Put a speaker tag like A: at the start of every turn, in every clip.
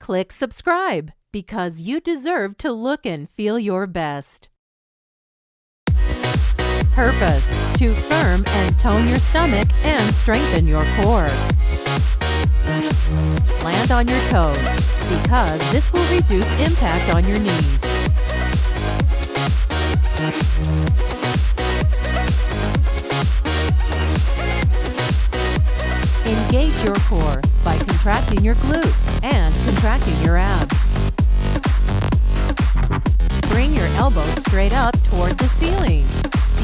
A: Click subscribe because you deserve to look and feel your best. Purpose: to firm and tone your stomach and strengthen your core. Land on your toes because this will reduce impact on your knees. Engage your core by contracting your glutes and contracting your abs. Bring your elbows straight up toward the ceiling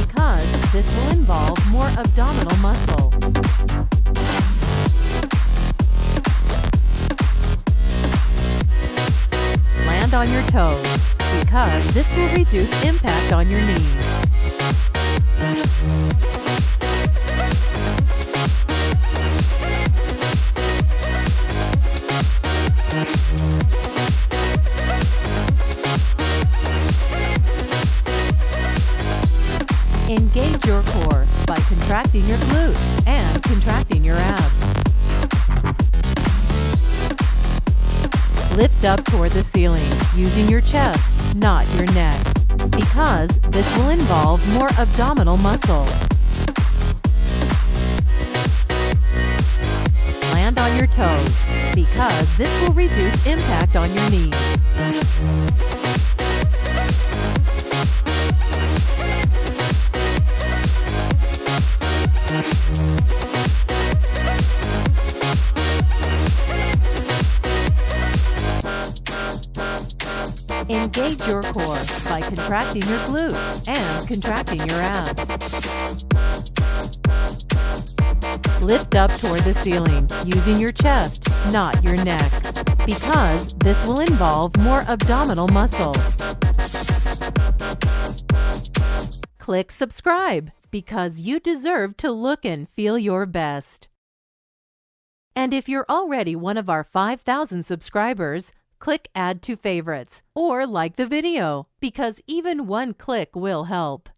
A: because this will involve more abdominal muscle. Land on your toes because this will reduce impact on your knees. Engage your core by contracting your glutes and contracting your abs. Lift up toward the ceiling using your chest, not your neck, because this will involve more abdominal muscle. Land on your toes because this will reduce impact on your knees. Engage your core by contracting your glutes and contracting your abs. Lift up toward the ceiling using your chest, not your neck, because this will involve more abdominal muscle. Click subscribe because you deserve to look and feel your best. And if you're already one of our 5,000 subscribers, click Add to Favorites or like the video because even one click will help.